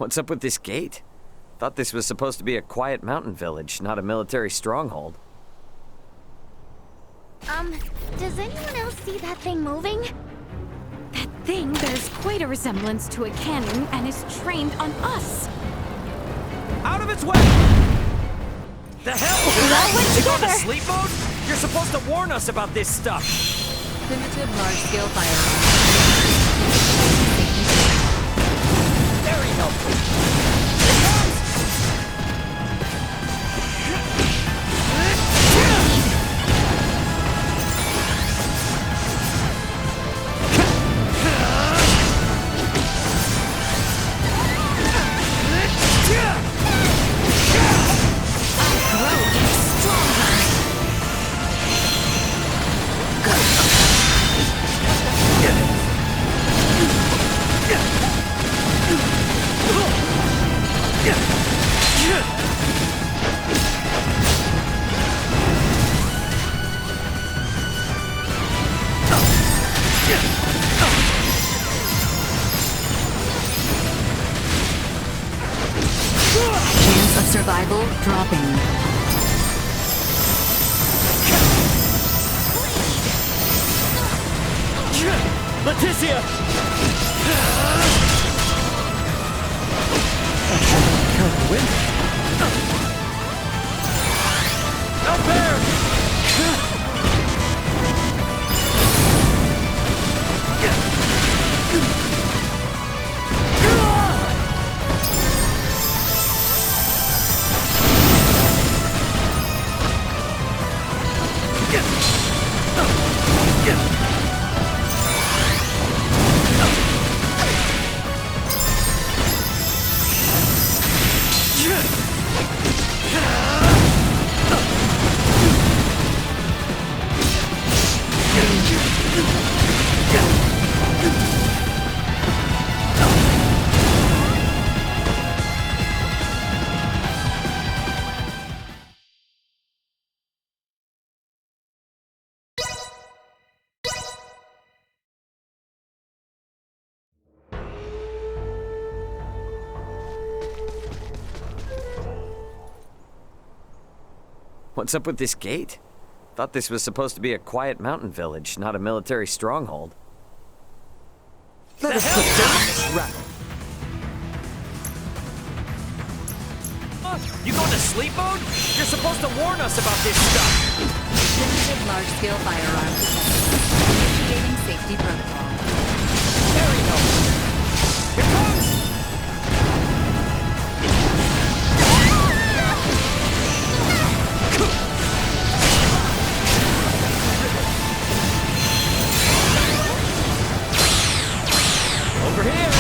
What's up with this gate? Thought this was supposed to be a quiet mountain village, not a military stronghold. Does anyone else see that thing moving? That thing bears quite a resemblance to a cannon and is trained on us. Out of its way! The hell? We all went You going to together. sleep mode? You're supposed to warn us about this stuff. Primitive large-scale firearm. Very helpful. Here it comes! Chance of survival dropping. Leticia! Albert! What's up with this gate? Thought this was supposed to be a quiet mountain village, not a military stronghold. Let us put down this rabble. You going to sleep mode? You're supposed to warn us about this stuff. Primitive large-scale firearm. Initiating safety protocol. Very helpful. Here it comes! Over here!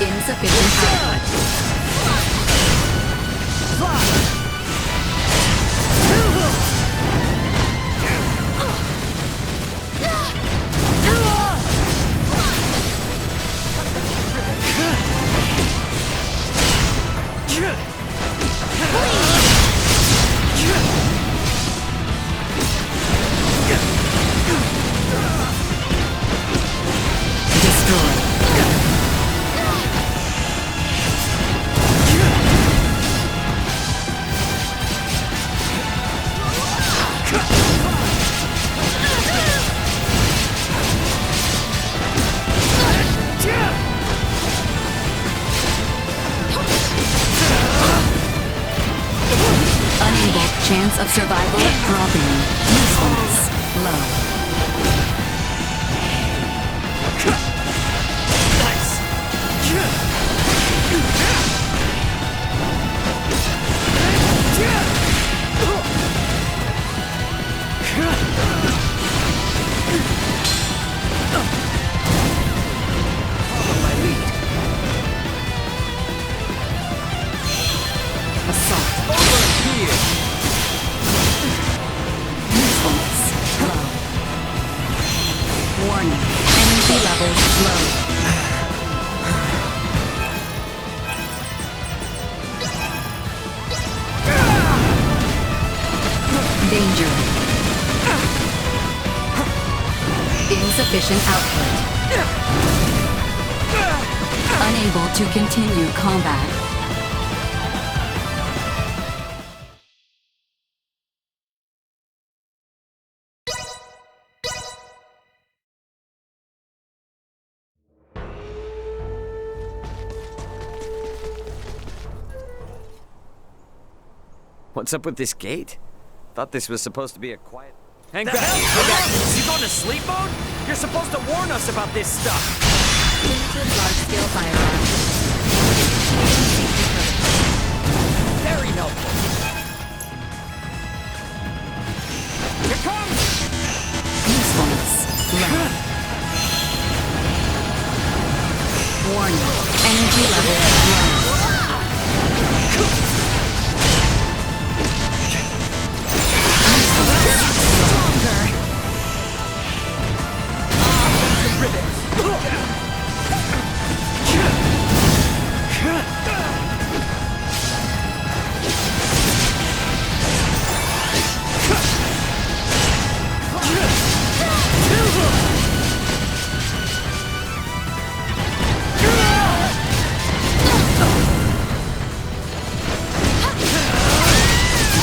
Insufficient output. Chance of survival dropping. Usefulness low. Assault over here! Warning. Energy levels low. Insufficient output. Unable to continue combat. What's up with this gate? Thought this was supposed to be a quiet... Hang back! You going to sleep mode? You're supposed to warn us about this stuff! Limited large-scale firearm. Very helpful. Here comes! Usefulness. Low. Warning. Energy level low.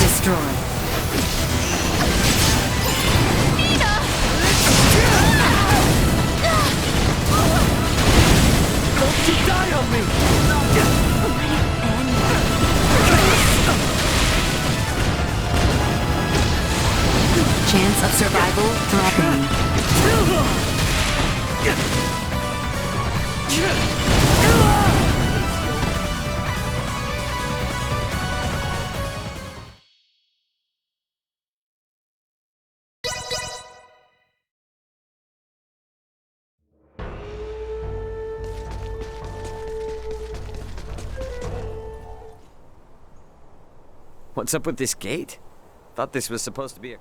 Destroy. Don't you die on me! Chance of survival dropping. What's up with this gate? Thought this was supposed to be a...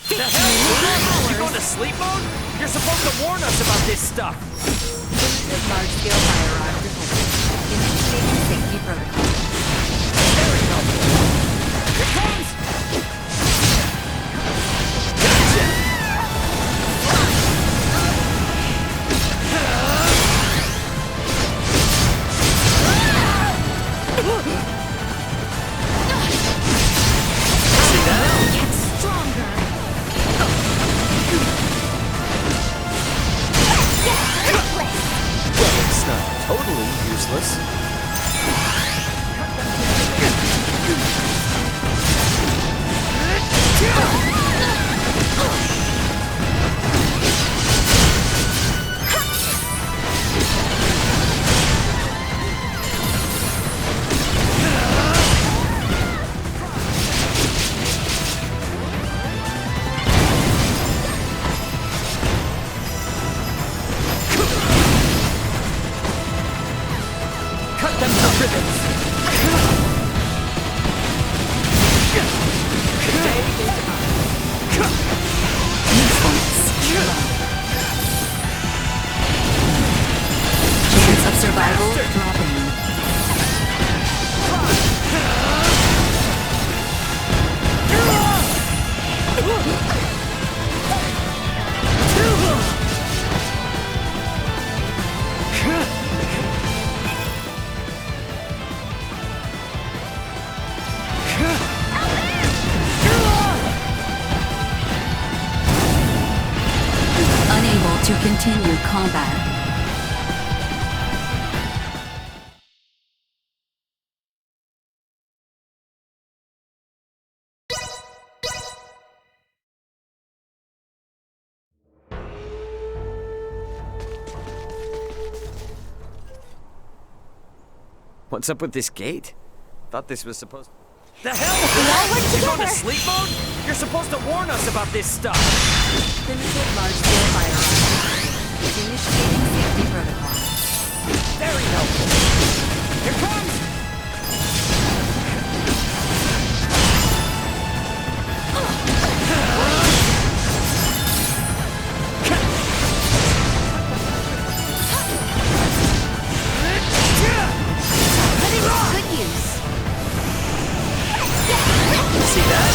The hell? You going to sleep mode? You're supposed to warn us about this stuff! Limited large-scale firearm detected. Initiating safety protocol. Very helpful. Here comes! Gotcha! It's not totally useless. Cut them to ribbons! Chance of survival dropping. Unable to continue combat. What's up with this gate? Thought this was supposed... The hell? You going to sleep mode? You're supposed to warn us about this stuff! Limited large-scale firearm. Initiating safety protocol. Very helpful. Here comes! Good use. See that?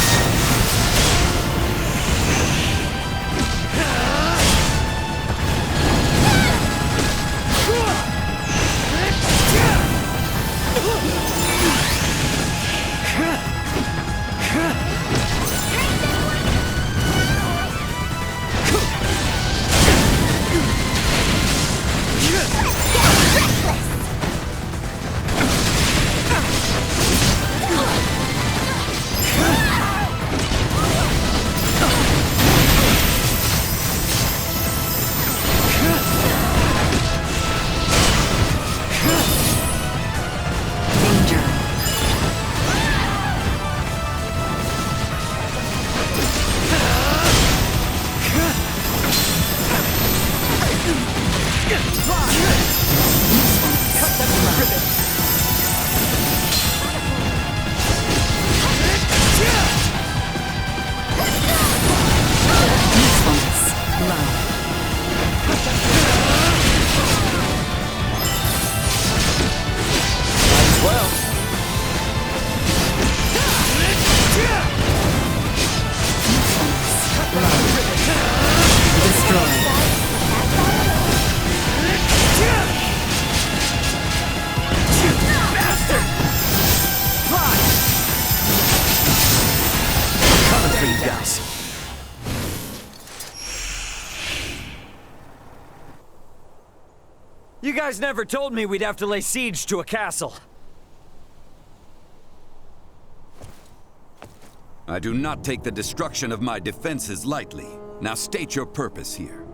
You guys never told me we'd have to lay siege to a castle. I do not take the destruction of my defenses lightly. Now state your purpose here.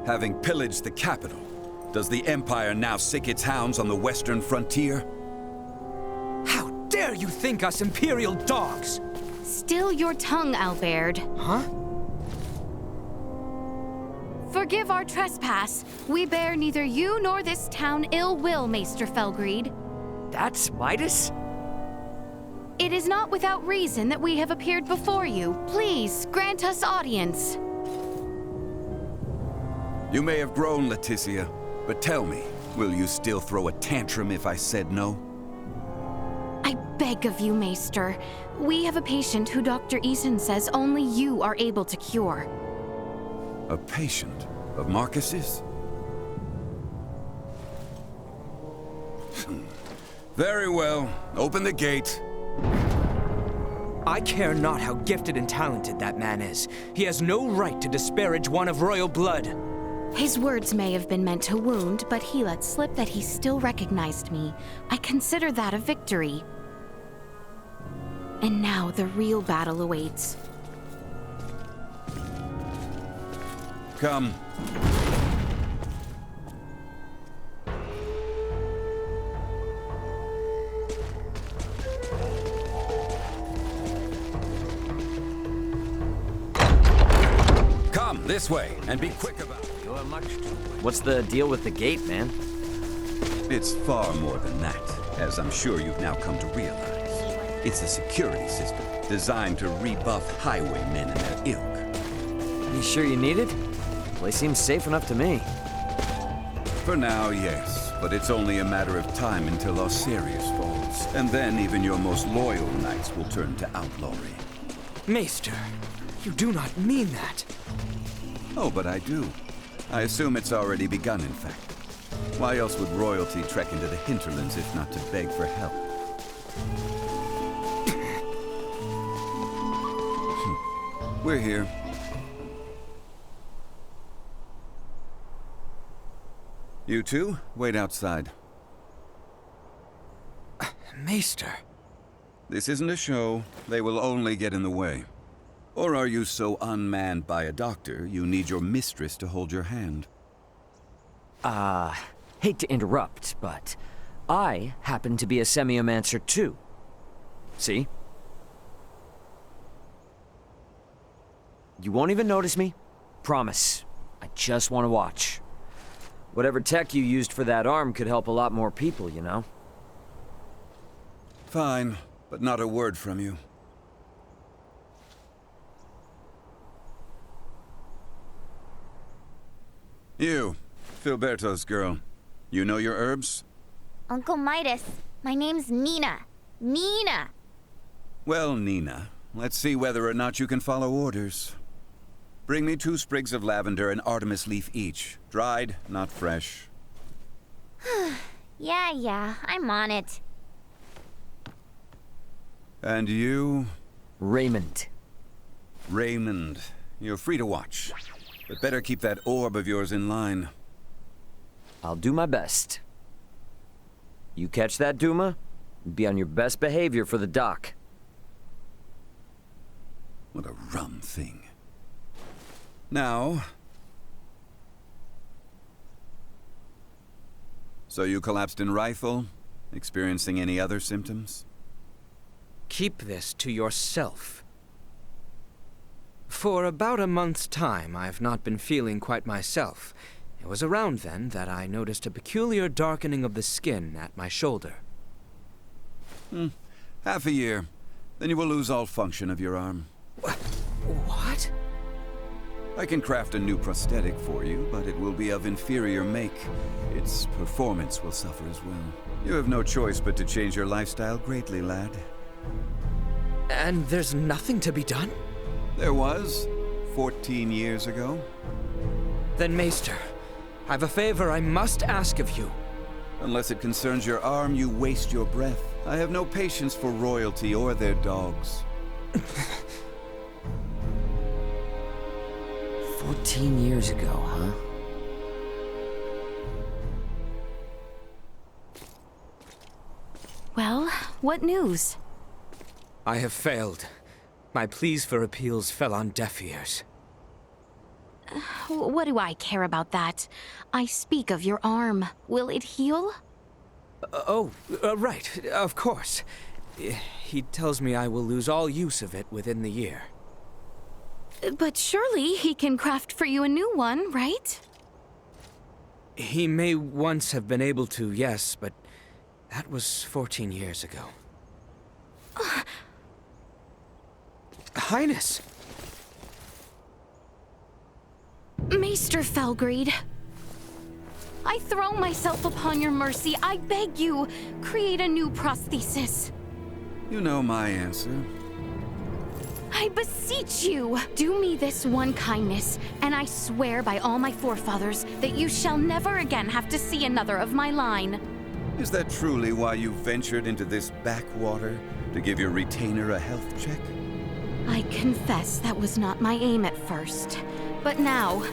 Having pillaged the capital, does the Empire now sick its hounds on the western frontier? How dare you think us Imperial dogs? Still your tongue, Albert. Huh? Forgive our trespass. We bear neither you nor this town ill will, Maester Felgreed. That's Midas? It is not without reason that we have appeared before you. Please, grant us audience. You may have grown, Leticia, but tell me, will you still throw a tantrum if I said no? I beg of you, Maester. We have a patient who Dr. Eason says only you are able to cure. A patient of Marcus's? Very well. Open the gate. I care not how gifted and talented that man is. He has no right to disparage one of royal blood. His words may have been meant to wound, but he let slip that he still recognized me. I consider that a victory. And now the real battle awaits. Come. Come, this way, and be quick about it. You have much. What's the deal with the gate, man? It's far more than that, as I'm sure you've now come to realize. It's a security system designed to rebuff highwaymen and their ilk. You sure you need it? Place seems safe enough to me. For now, yes, but it's only a matter of time until Osirius falls, and then even your most loyal knights will turn to outlawry. Maester, you do not mean that. Oh, but I do. I assume it's already begun, in fact. Why else would royalty trek into the hinterlands if not to beg for help? We're here. You two, wait outside. Maester. This isn't a show. They will only get in the way. Or are you so unmanned by a doctor, you need your mistress to hold your hand? Hate to interrupt, but I happen to be a semiomancer too. See? You won't even notice me. Promise. I just want to watch. Whatever tech you used for that arm could help a lot more people, you know? Fine, but not a word from you. You, Filberto's girl. You know your herbs? Uncle Midas, my name's Nina. Nina! Well, Nina, let's see whether or not you can follow orders. Bring me 2 sprigs of lavender and Artemis leaf each. Dried, not fresh. Yeah, I'm on it. And you? Raymond. Raymond. You're free to watch. But better keep that orb of yours in line. I'll do my best. You catch that, Duma? Be on your best behavior for the dock. What a rum thing. Now... So you collapsed in rifle? Experiencing any other symptoms? Keep this to yourself. For about a month's time, I've not been feeling quite myself. It was around then that I noticed a peculiar darkening of the skin at my shoulder. Half a year. Then you will lose all function of your arm. What? I can craft a new prosthetic for you, but it will be of inferior make. Its performance will suffer as well. You have no choice but to change your lifestyle greatly, lad. And there's nothing to be done? There was, 14 years ago. Then, Maester, I've a favor I must ask of you. Unless it concerns your arm, you waste your breath. I have no patience for royalty or their dogs. 14 years ago, huh? What news? I have failed. My pleas for appeals fell on deaf ears. What do I care about that? I speak of your arm. Will it heal? Right, of course. He tells me I will lose all use of it within the year. But surely he can craft for you a new one, right? He may once have been able to, yes, but that was 14 years ago. Highness! Maester Felgreed, I throw myself upon your mercy. I beg you, create a new prosthesis. You know my answer. I beseech you, do me this one kindness, and I swear by all my forefathers that you shall never again have to see another of my line. Is that truly why you ventured into this backwater? To give your retainer a health check? I confess that was not my aim at first, but now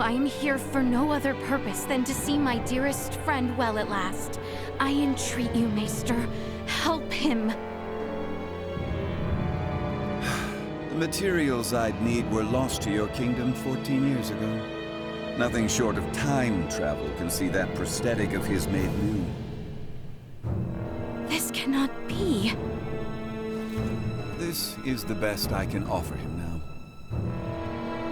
I'm here for no other purpose than to see my dearest friend well at last. I entreat you, Maester, help him. The materials I'd need were lost to your kingdom 14 years ago. Nothing short of time travel can see that prosthetic of his made new. This cannot be. This is the best I can offer him now.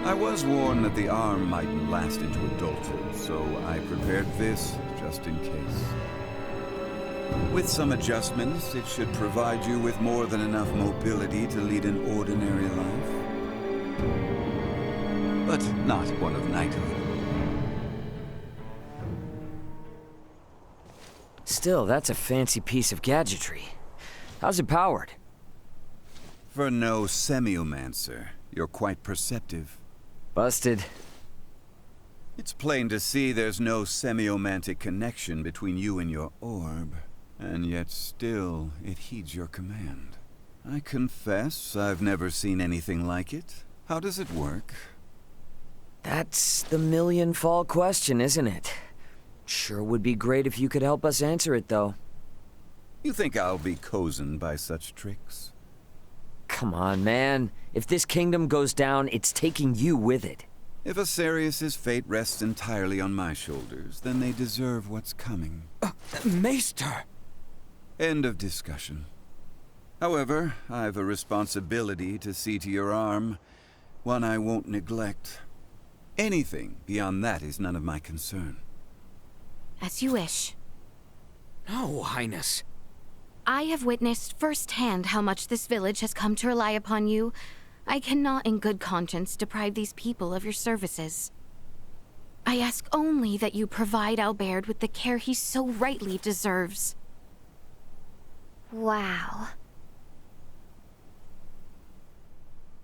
I was warned that the arm mightn't last into adulthood, so I prepared this just in case. With some adjustments, it should provide you with more than enough mobility to lead an ordinary life. But not one of knighthood. Still, that's a fancy piece of gadgetry. How's it powered? For no semiomancer, you're quite perceptive. Busted. It's plain to see there's no semiomantic connection between you and your orb, and yet still it heeds your command. I confess I've never seen anything like it. How does it work? That's the million-fall question, isn't it? Sure would be great if you could help us answer it, though. You think I'll be cozened by such tricks? Come on, man. If this kingdom goes down, it's taking you with it. If Asarius's fate rests entirely on my shoulders, then they deserve what's coming. Maester! End of discussion. However, I've a responsibility to see to your arm, one I won't neglect. Anything beyond that is none of my concern. As you wish. No, Highness. I have witnessed firsthand how much this village has come to rely upon you. I cannot in good conscience deprive these people of your services. I ask only that you provide Albert with the care he so rightly deserves. Wow.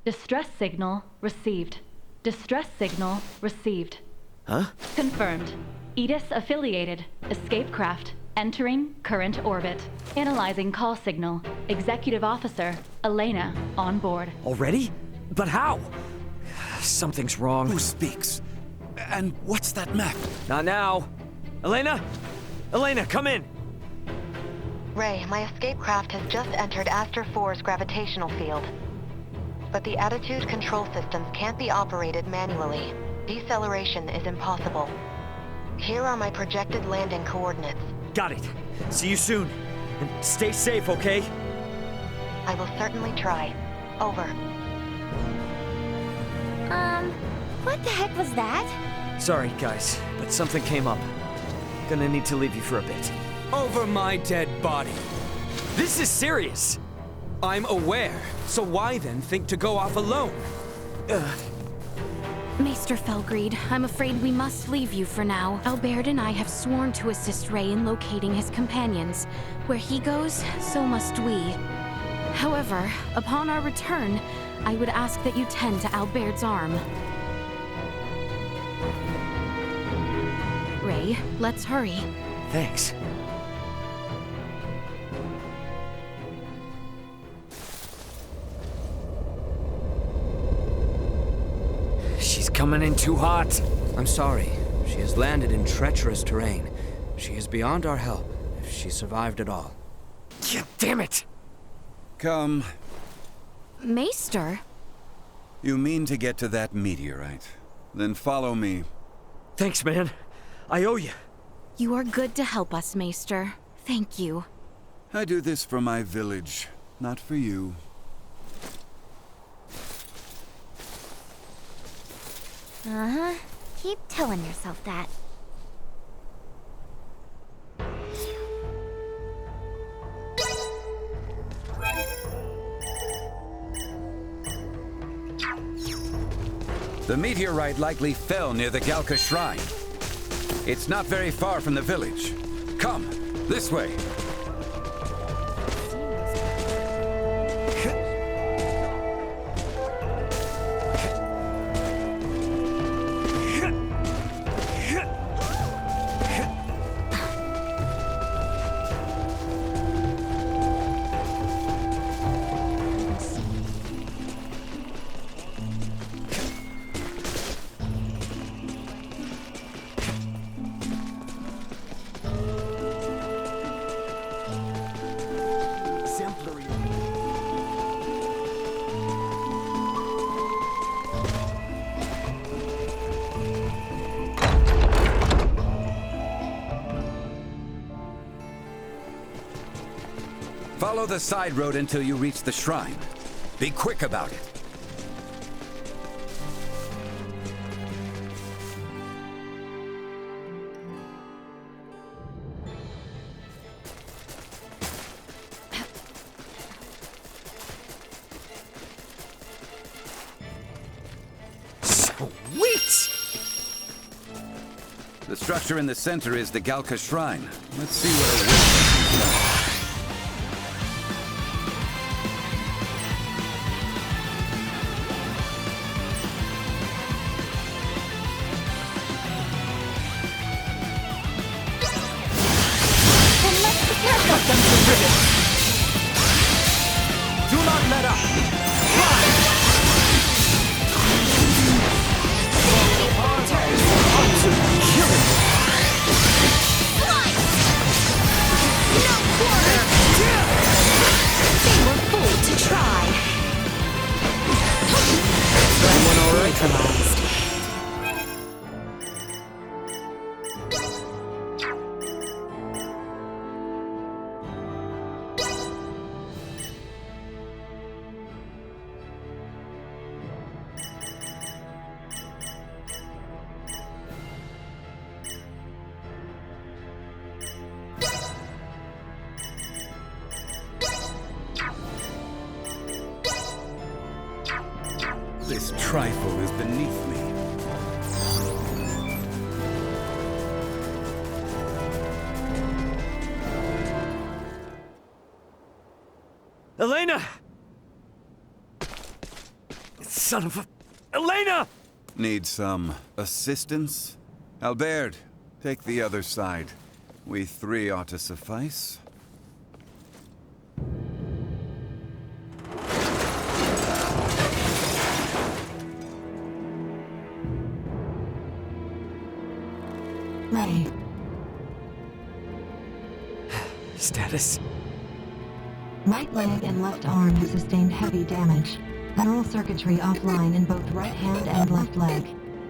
Distress signal received. Distress signal received. Huh? Confirmed. Edis affiliated. Escape craft. Entering current orbit. Analyzing call signal. Executive Officer Elena on board. Already? But how? Something's wrong. Who speaks? And what's that map? Not now. Elena? Elena, come in! Ray, my escape craft has just entered Aster 4's gravitational field. But the attitude control systems can't be operated manually. Deceleration is impossible. Here are my projected landing coordinates. Got it. See you soon. And stay safe, okay? I will certainly try. Over. What the heck was that? Sorry, guys, but something came up. Gonna need to leave you for a bit. Over my dead body. This is serious! I'm aware, so why then think to go off alone? Maester Felgreed, I'm afraid we must leave you for now. Albert and I have sworn to assist Ray in locating his companions. Where he goes, so must we. However, upon our return, I would ask that you tend to Albert's arm. Ray, let's hurry. Thanks. She's coming in too hot. I'm sorry. She has landed in treacherous terrain. She is beyond our help, if she survived at all. Yeah, damn it! Come. Maester? You mean to get to that meteorite? Then follow me. Thanks, man. I owe you. You are good to help us, Maester. Thank you. I do this for my village, not for you. Uh-huh. Keep telling yourself that. The meteorite likely fell near the Galka Shrine. It's not very far from the village. Come, this way. Follow the side road until you reach the shrine. Be quick about it. Sweet! The structure in the center is the Galka Shrine. Let's see what a witch has done. Do not let up! They were fools to try. Someone all neutralized. This trifle is beneath me. Elena! Son of a... Elena! Need some assistance? Albert, take the other side. We three ought to suffice. Ray, Status? right leg and left arm have sustained heavy damage. Neural circuitry offline in both right hand and left leg.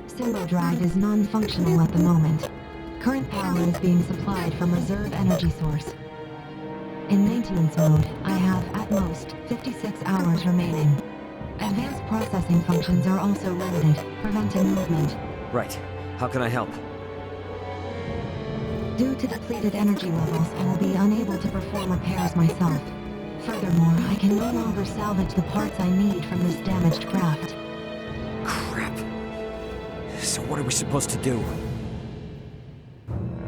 Symbo drive is non-functional at the moment. Current power is being supplied from reserve energy source. In maintenance mode, I have, at most, 56 hours remaining. Advanced processing functions are also limited, preventing movement. Right. How can I help? Due to depleted energy levels, I will be unable to perform repairs myself. Furthermore, I can no longer salvage the parts I need from this damaged craft. Crap. So what are we supposed to do?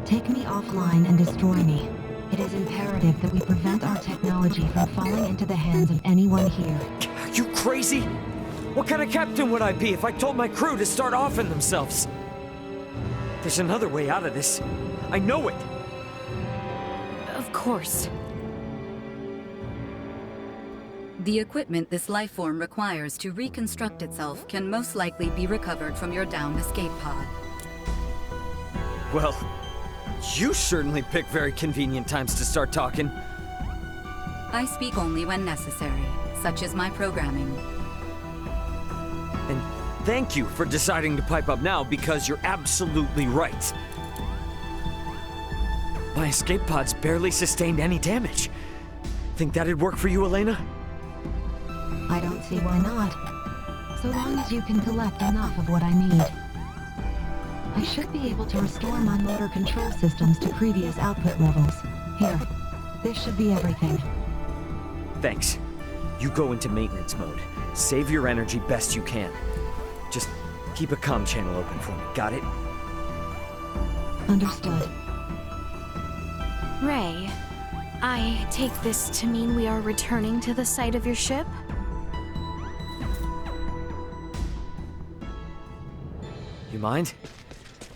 Take me offline and destroy me. It is imperative that we prevent our technology from falling into the hands of anyone here. Are you crazy? What kind of captain would I be if I told my crew to start offing themselves? There's another way out of this. I know it. Of course. The equipment this life form requires to reconstruct itself can most likely be recovered from your downed escape pod. Well, You certainly pick very convenient times to start talking. I speak only when necessary. Such is my programming. And thank you for deciding to pipe up now, because you're absolutely right. My escape pods barely sustained any damage. Think that'd work for you, Elena? I don't see why not. So long as you can collect enough of what I need. I should be able to restore my motor control systems to previous output levels. Here, this should be everything. Thanks. You go into maintenance mode. Save your energy best you can. Just keep a comm channel open for me, got it? Understood. Ray, I take this to mean we are returning to the site of your ship? You mind?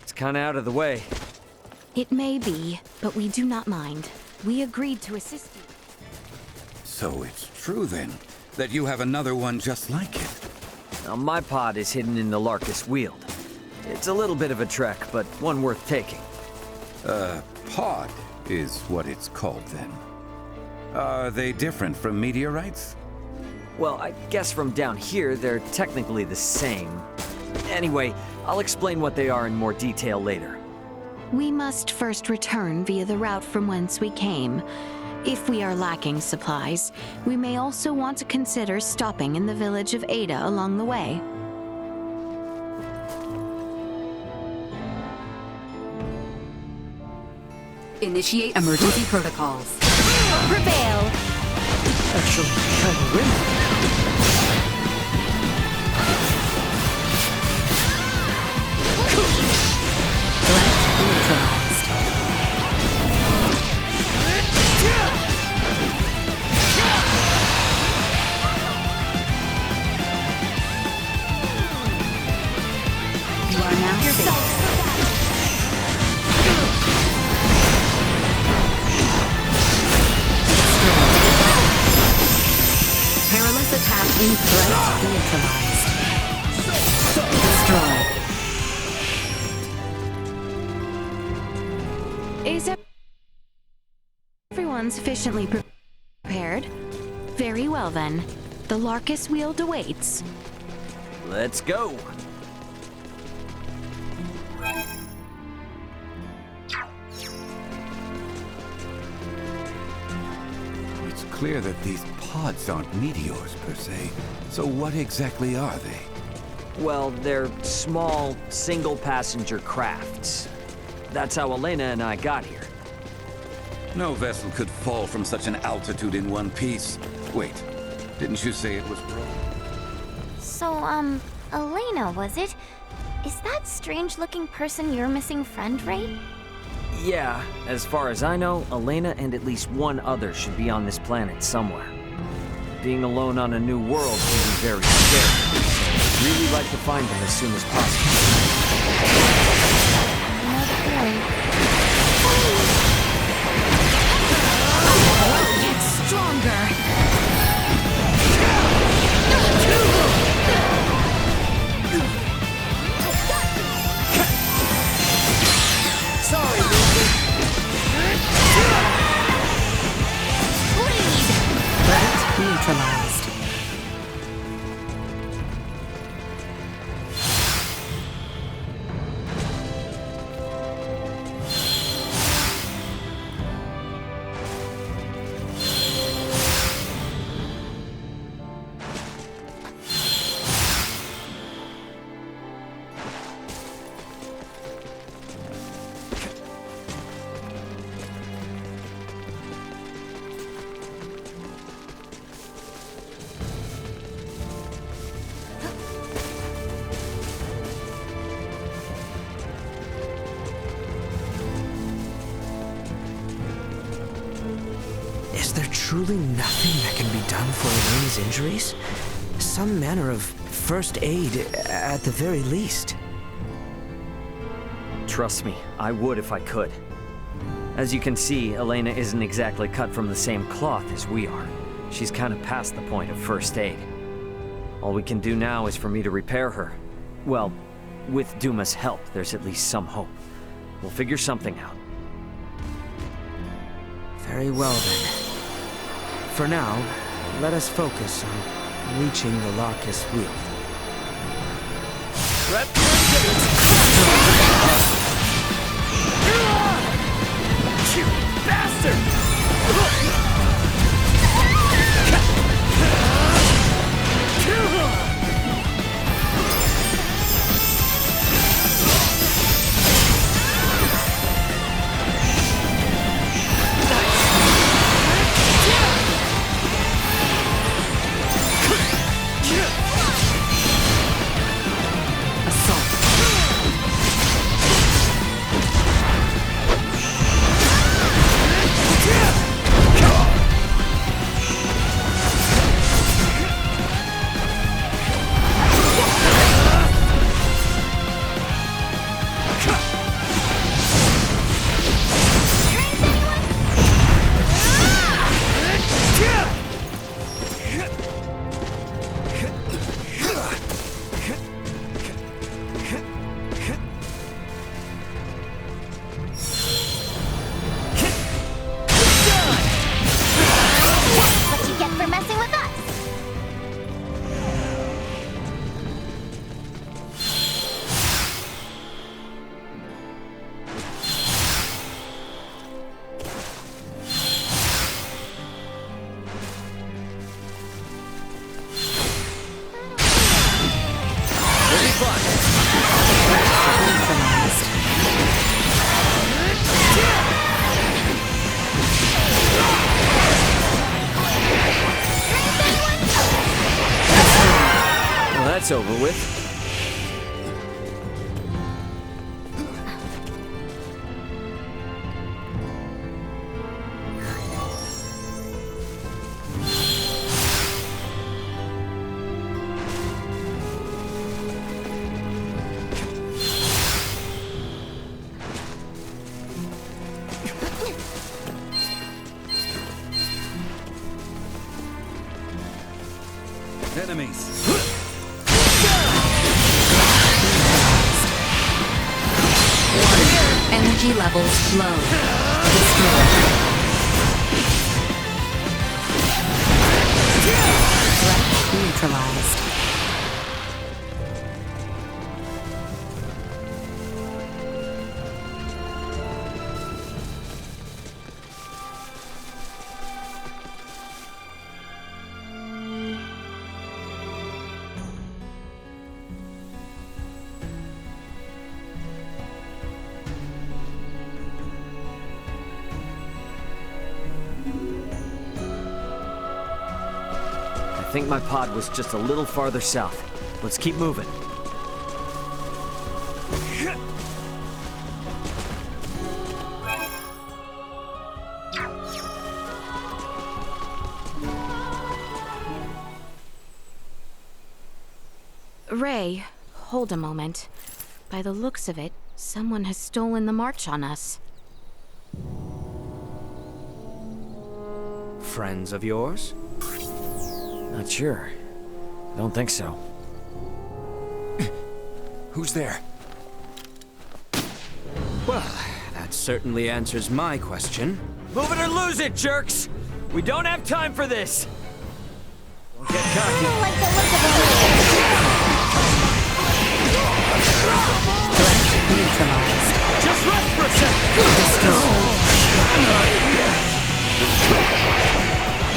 It's kinda out of the way. It may be, but we do not mind. We agreed to assist you. So it's true then, that you have another one just like it. Now, my pod is hidden in the Larkus Weald. It's a little bit of a trek, but one worth taking. Pod is what it's called then. Are they different from meteorites? Well, I guess from down here, they're technically the same. Anyway, I'll explain what they are in more detail later. We must first return via the route from whence we came. If we are lacking supplies, we may also want to consider stopping in the village of Ada along the way. Initiate emergency protocols. Prevail. Actually, kinda windy. Threat neutralized. You are now safe. Perilous attack in threat neutralized. Destroyed. Is everyone sufficiently prepared? Very well then. The Larkus Weald awaits. Let's go. It's clear that these pods aren't meteors per se. So what exactly are they? Well, they're small, single-passenger crafts. That's how Elena and I got here. No vessel could fall from such an altitude in one piece. Wait, didn't you say it was broken? So, Elena, was it? Is that strange-looking person your missing friend, Ray? Yeah, as far as I know, Elena and at least one other should be on this planet somewhere. Being alone on a new world can be very scary, so I'd really like to find them as soon as possible. I know the feeling. Get stronger! Sorry, Lucy. Threat neutralized. Is there truly nothing that can be done for Elena's injuries? Some manner of first aid, at the very least. Trust me, I would if I could. As you can see, Elena isn't exactly cut from the same cloth as we are. She's kind of past the point of first aid. All we can do now is for me to repair her. Well, with Duma's help, there's at least some hope. We'll figure something out. Very well then. For now, let us focus on reaching the Larkus wheel. You bastard! What you get for messing with us? We'll be fine. Well, that's over with. Enemies. Energy levels low. Destroyed. Threat neutralized. I think my pod was just a little farther south. Let's keep moving. Ray, hold a moment. By the looks of it, someone has stolen the march on us. Friends of yours? Not sure. Don't think so. Who's there? Well, that certainly answers my question. Move it or lose it, jerks! We don't have time for this! Don't get I cocky. don't like the look of it. Neutralized. Just rest for a second!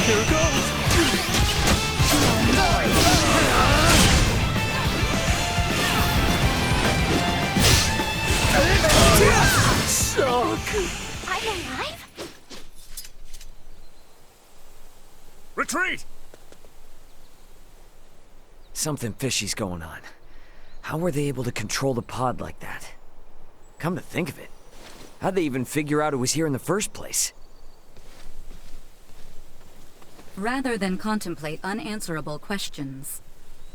Here it goes! I'm alive? Retreat! Something fishy's going on. How were they able to control the pod like that? Come to think of it, how'd they even figure out it was here in the first place? Rather than contemplate unanswerable questions,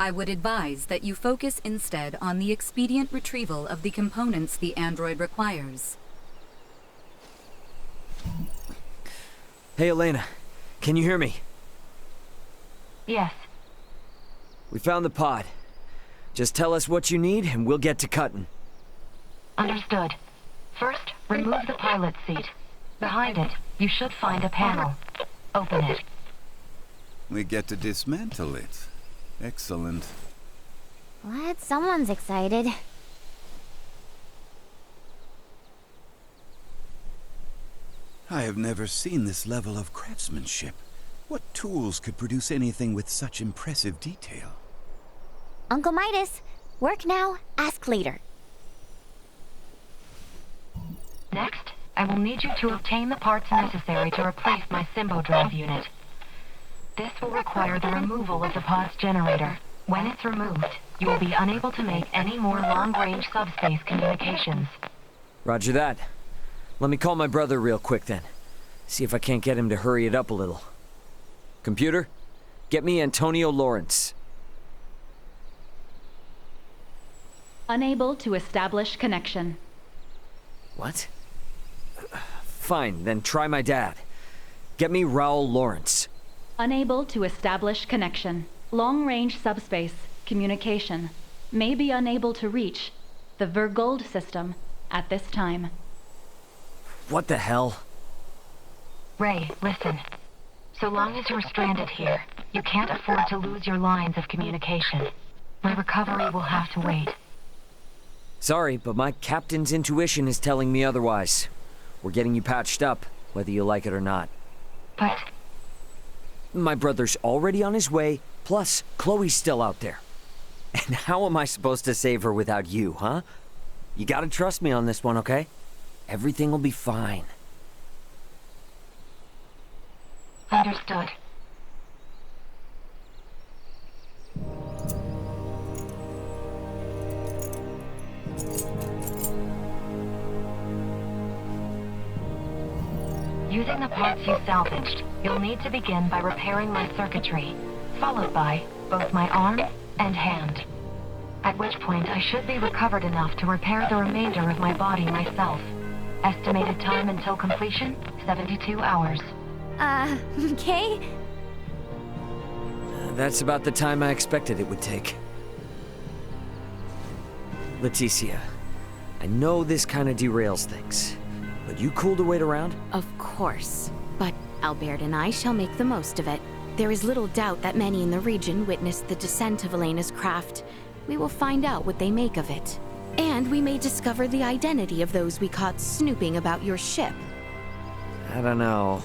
I would advise that you focus instead on the expedient retrieval of the components the android requires. Hey, Elena. Can you hear me? Yes. We found the pod. Just tell us what you need and we'll get to cutting. Understood. First, remove the pilot seat. Behind it, you should find a panel. Open it. We get to dismantle it. Excellent. What? Someone's excited. I have never seen this level of craftsmanship. What tools could produce anything with such impressive detail? Uncle Midas, work now, ask later. Next, I will need you to obtain the parts necessary to replace my Symbo drive unit. This will require the removal of the pod's generator. When it's removed, you will be unable to make any more long-range subspace communications. Roger that. Let me call my brother real quick then. See if I can't get him to hurry it up a little. Computer, get me Antonio Lawrence. Unable to establish connection. What? Fine, then try my dad. Get me Raul Lawrence. Unable to establish connection. Long-range subspace communication. May be unable to reach the Vergold system at this time. What the hell? Ray, listen. So long as you're stranded here, you can't afford to lose your lines of communication. My recovery will have to wait. Sorry, but my captain's intuition is telling me otherwise. We're getting you patched up, whether you like it or not. But my brother's already on his way, plus Chloe's still out there. And how am I supposed to save her without you, huh? You gotta trust me on this one, okay? Everything will be fine. understood. Using the parts you salvaged, you'll need to begin by repairing my circuitry, followed by both my arm and hand. At which point I should be recovered enough to repair the remainder of my body myself. Estimated time until completion, 72 hours. Okay. That's about the time I expected it would take. Leticia, I know this kind of derails things, but you cool to wait around? Of course. But Albert and I shall make the most of it. There is little doubt that many in the region witnessed the descent of Elena's craft. We will find out what they make of it. And we may discover the identity of those we caught snooping about your ship. I don't know.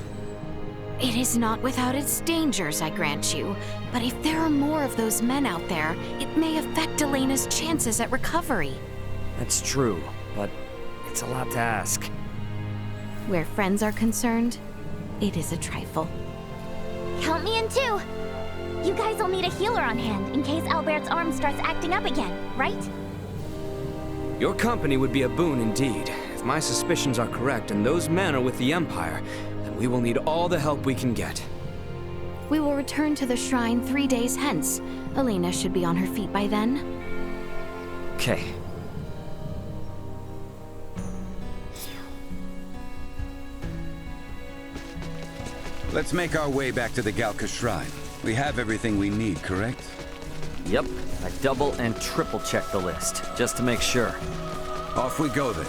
It is not without its dangers, I grant you. But if there are more of those men out there, it may affect Elena's chances at recovery. That's true, but it's a lot to ask. Where friends are concerned, it is a trifle. Count me in too. You guys will need a healer on hand in case Albert's arm starts acting up again, right? Your company would be a boon indeed. If my suspicions are correct and those men are with the Empire, then we will need all the help we can get. We will return to the shrine 3 days hence. Elena should be on her feet by then. Okay. Let's make our way back to the Galka Shrine. We have everything we need, correct? Yep, I double and triple checked the list, just to make sure. Off we go then.